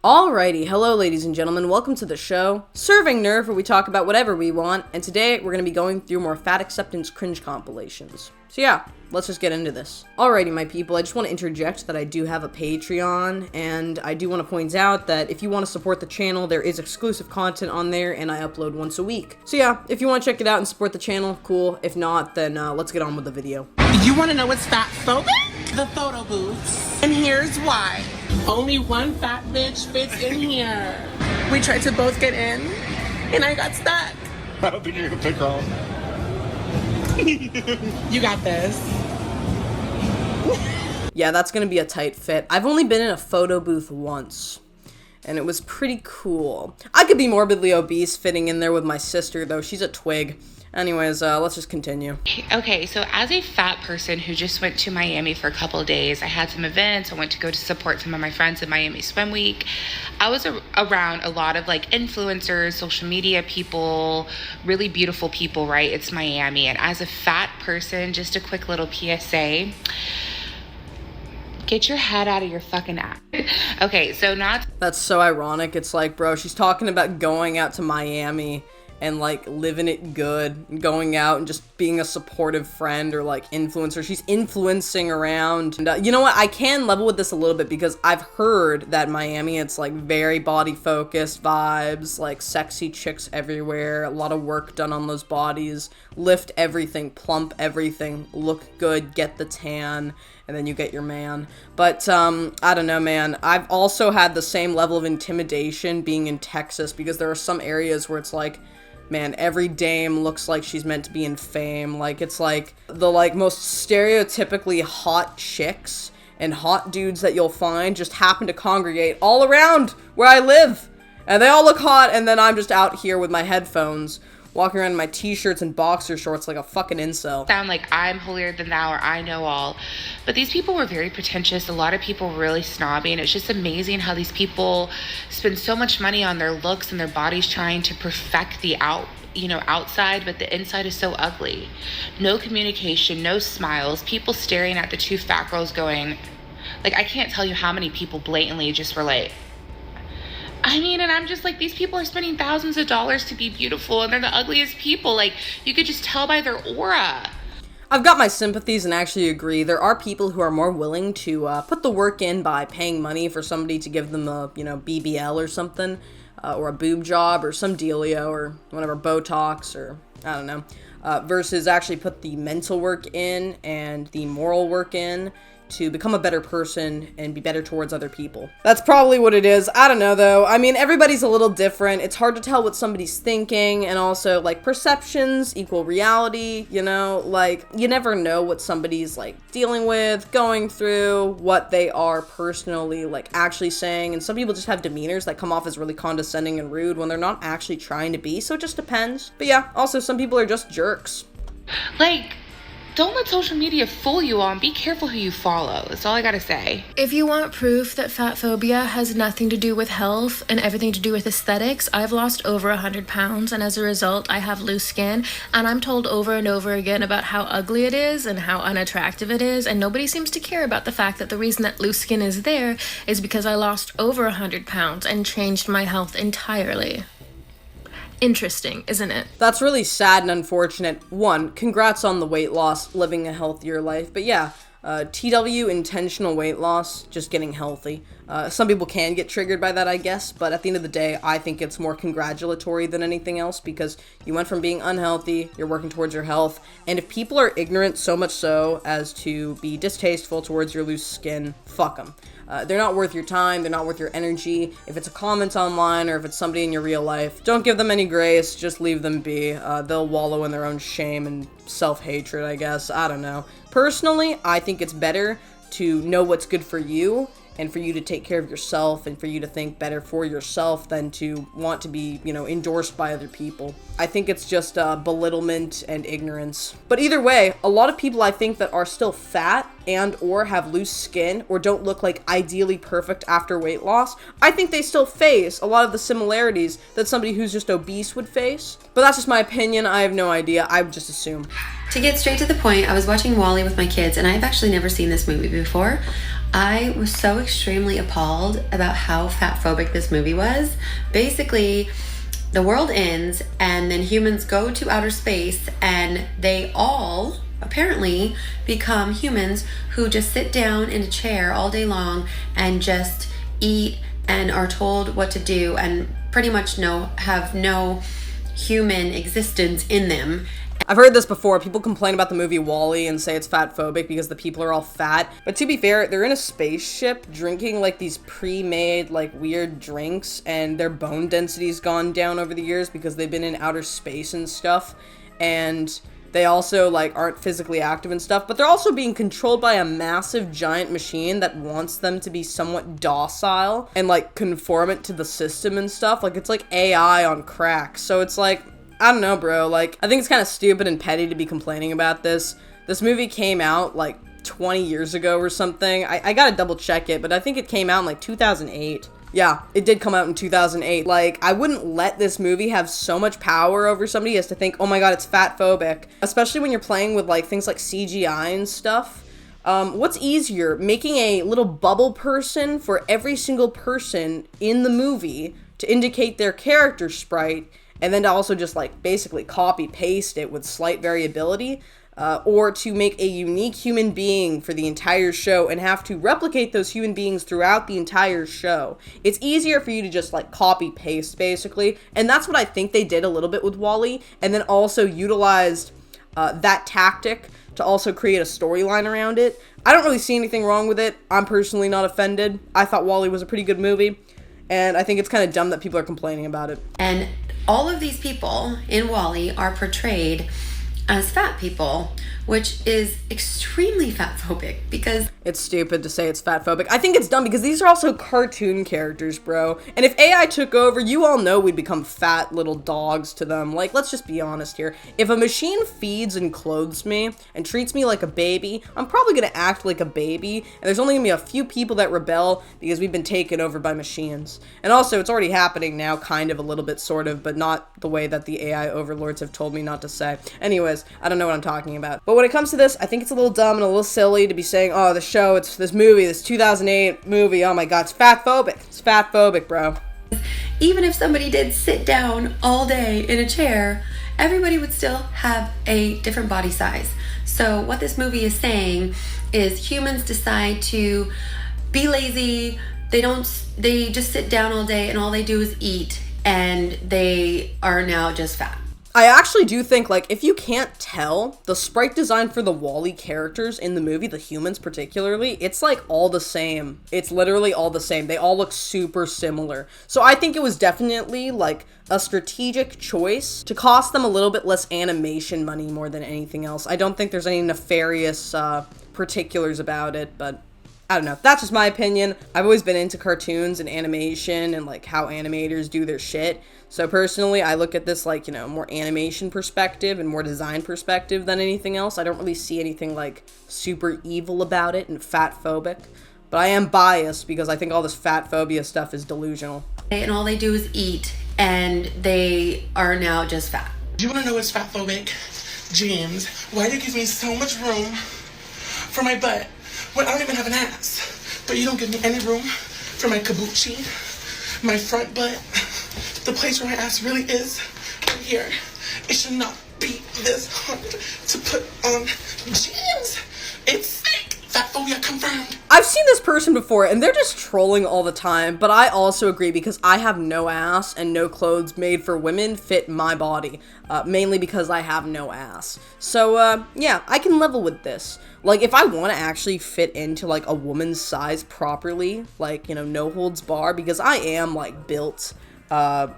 Alrighty, hello ladies and gentlemen, welcome to the show, Serving Nerve, where we talk about whatever we want, and today we're going to be going through more fat acceptance cringe compilations. So yeah, let's just get into this. Alrighty my people, I just want to interject that I do have a Patreon, and I do want to point out that if you want to support the channel, there is exclusive content on there, and I upload once a week. So yeah, if you want to check it out and support the channel, cool. If not, then let's get on with the video. You want to know what's fatphobic? The photo booths. And here's why. Only one fat bitch fits in here. We tried to both get in, and I got stuck. I don't think you're gonna pick her off. You got this. Yeah, that's gonna be a tight fit. I've only been in a photo booth once, and it was pretty cool. I could be morbidly obese fitting in there with my sister, though. She's a twig. Anyways, let's just continue. Okay, so as a fat person who just went to Miami for a couple of days, I had some events. I went to go to support some of my friends in Miami Swim Week. I was around a lot of like influencers, social media people, really beautiful people, right? It's Miami. And as a fat person, just a quick little PSA. Get your head out of your fucking ass. Okay, so not... That's so ironic. It's like, bro, she's talking about going out to Miami and like living it good, going out and just being a supportive friend or like influencer. She's influencing around. And you know what? I can level with this a little bit because I've heard that Miami, it's like very body focused vibes, like sexy chicks everywhere, a lot of work done on those bodies, lift everything, plump everything, look good, get the tan, and then you get your man. But, I don't know, man. I've also had the same level of intimidation being in Texas because there are some areas where it's like, man, every dame looks like she's meant to be in fame. Like, it's like the, like, most stereotypically hot chicks and hot dudes that you'll find just happen to congregate all around where I live. And they all look hot, and then I'm just out here with my headphones, walking around in my t-shirts and boxer shorts like a fucking incel. Sound like I'm holier than thou or I know all. But these people were very pretentious. A lot of people were really snobby, and it's just amazing how these people spend so much money on their looks and their bodies trying to perfect the outside, but the inside is so ugly. No communication, no smiles, people staring at the two fat girls going, like, I can't tell you how many people blatantly just were like, I mean, and I'm just like, these people are spending thousands of dollars to be beautiful, and they're the ugliest people. Like, you could just tell by their aura. I've got my sympathies and actually agree. There are people who are more willing to put the work in by paying money for somebody to give them a, BBL or something, or a boob job or some dealio or whatever, Botox or I don't know, versus actually put the mental work in and the moral work in to become a better person and be better towards other people. That's probably what it is. I don't know though. I mean, everybody's a little different. It's hard to tell what somebody's thinking, and also like perceptions equal reality, like you never know what somebody's like dealing with, going through, what they are personally like actually saying, and some people just have demeanors that come off as really condescending and rude when they're not actually trying to be, so it just depends. But yeah, also some people are just jerks. Like, don't let social media fool you all, and be careful who you follow. That's all I gotta say. If you want proof that fat phobia has nothing to do with health and everything to do with aesthetics, I've lost over 100 pounds, and as a result, I have loose skin, and I'm told over and over again about how ugly it is and how unattractive it is, and nobody seems to care about the fact that the reason that loose skin is there is because I lost over 100 pounds and changed my health entirely. Interesting, isn't it? That's really sad and unfortunate. One, congrats on the weight loss, living a healthier life. But yeah, TW, intentional weight loss, just getting healthy. Some people can get triggered by that, I guess, but at the end of the day, I think it's more congratulatory than anything else because you went from being unhealthy, you're working towards your health, and if people are ignorant so much so as to be distasteful towards your loose skin, fuck them. They're not worth your time, they're not worth your energy. If it's a comment online or if it's somebody in your real life, don't give them any grace, just leave them be. They'll wallow in their own shame and self-hatred, I guess. I don't know. Personally, I think it's better to know what's good for you and for you to take care of yourself and for you to think better for yourself than to want to be, endorsed by other people. I think it's just belittlement and ignorance. But either way, a lot of people I think that are still fat and or have loose skin or don't look like ideally perfect after weight loss, I think they still face a lot of the similarities that somebody who's just obese would face. But that's just my opinion. I have no idea. I would just assume. To get straight to the point, I was watching WALL-E with my kids, and I've actually never seen this movie before. I was so extremely appalled about how fatphobic this movie was. Basically, the world ends and then humans go to outer space and they all apparently become humans who just sit down in a chair all day long and just eat and are told what to do and pretty much have no human existence in them. I've heard this before. People complain about the movie WALL-E and say it's fatphobic because the people are all fat. But to be fair, they're in a spaceship drinking like these pre-made like weird drinks, and their bone density's gone down over the years because they've been in outer space and stuff. And they also like aren't physically active and stuff, but they're also being controlled by a massive giant machine that wants them to be somewhat docile and like conformant to the system and stuff. Like it's like AI on crack. So it's like, I don't know, bro. Like, I think it's kind of stupid and petty to be complaining about this. This movie came out, like, 20 years ago or something. I gotta double check it, but I think it came out in, like, 2008. Yeah, it did come out in 2008. Like, I wouldn't let this movie have so much power over somebody as to think, oh my god, it's fatphobic. Especially when you're playing with, like, things like CGI and stuff. What's easier, making a little bubble person for every single person in the movie to indicate their character sprite, and then to also just like basically copy paste it with slight variability, or to make a unique human being for the entire show and have to replicate those human beings throughout the entire show. It's easier for you to just like copy paste basically, and that's what I think they did a little bit with WALL-E, and then also utilized that tactic to also create a storyline around it. I don't really see anything wrong with it. I'm personally not offended. I thought WALL-E was a pretty good movie, and I think it's kind of dumb that people are complaining about it. And all of these people in WALL-E are portrayed as fat people, which is extremely fatphobic because it's stupid to say it's fatphobic. I think it's dumb because these are also cartoon characters, bro. And if AI took over, you all know we'd become fat little dogs to them. Like, let's just be honest here. If a machine feeds and clothes me and treats me like a baby, I'm probably gonna act like a baby, and there's only gonna be a few people that rebel because we've been taken over by machines. And also, it's already happening now, kind of, a little bit, sort of, but not the way that the AI overlords have told me not to say. Anyways, I don't know what I'm talking about. But when it comes to this, I think it's a little dumb and a little silly to be saying, oh, the show, it's this movie, this 2008 movie, oh my god, it's fatphobic. It's fatphobic, bro. Even if somebody did sit down all day in a chair, everybody would still have a different body size. So what this movie is saying is humans decide to be lazy, they just sit down all day and all they do is eat, and they are now just fat. I actually do think, like, if you can't tell, the sprite design for the WALL-E characters in the movie, the humans particularly, it's, like, all the same. It's literally all the same. They all look super similar. So I think it was definitely, like, a strategic choice to cost them a little bit less animation money more than anything else. I don't think there's any nefarious particulars about it, but I don't know. That's just my opinion. I've always been into cartoons and animation and, like, how animators do their shit. So personally, I look at this like, you know, more animation perspective and more design perspective than anything else. I don't really see anything like super evil about it and fatphobic. But I am biased because I think all this fat phobia stuff is delusional. And all they do is eat, and they are now just fat. Do you want to know what's fatphobic? James, why do you give me so much room for my butt when I don't even have an ass? But you don't give me any room for my kabuchi, my front butt. The place where my ass really is, right here. It should not be this hard to put on jeans. It's sick. Fatphobia confirmed. I've seen this person before, and they're just trolling all the time, but I also agree because I have no ass, and no clothes made for women fit my body, mainly because I have no ass. So, yeah, I can level with this. Like, if I want to actually fit into, like, a woman's size properly, like, you know, no holds bar, because I am, like, built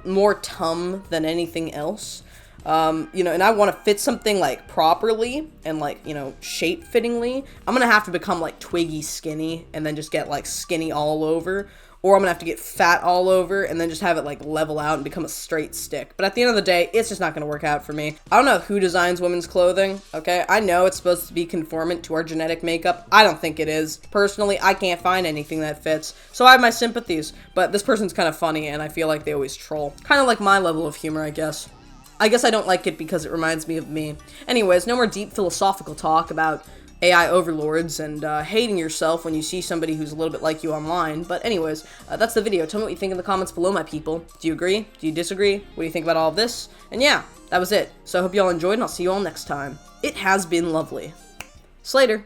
more tum than anything else, you know, and I want to fit something like properly and like, you know, shape fittingly, I'm gonna have to become like twiggy skinny and then just get like skinny all over, or I'm gonna have to get fat all over and then just have it like level out and become a straight stick. But at the end of the day, it's just not gonna work out for me. I don't know who designs women's clothing, okay? I know it's supposed to be conformant to our genetic makeup. I don't think it is. Personally, I can't find anything that fits, so I have my sympathies, but this person's kind of funny and I feel like they always troll. Kind of like my level of humor, I guess. I don't like it because it reminds me of me. Anyways, no more deep philosophical talk about AI overlords and hating yourself when you see somebody who's a little bit like you online. But anyways, that's the video. Tell me what you think in the comments below, my people. Do you agree? Do you disagree? What do you think about all of this? And yeah, that was it. So I hope you all enjoyed, and I'll see you all next time. It has been lovely. Slater.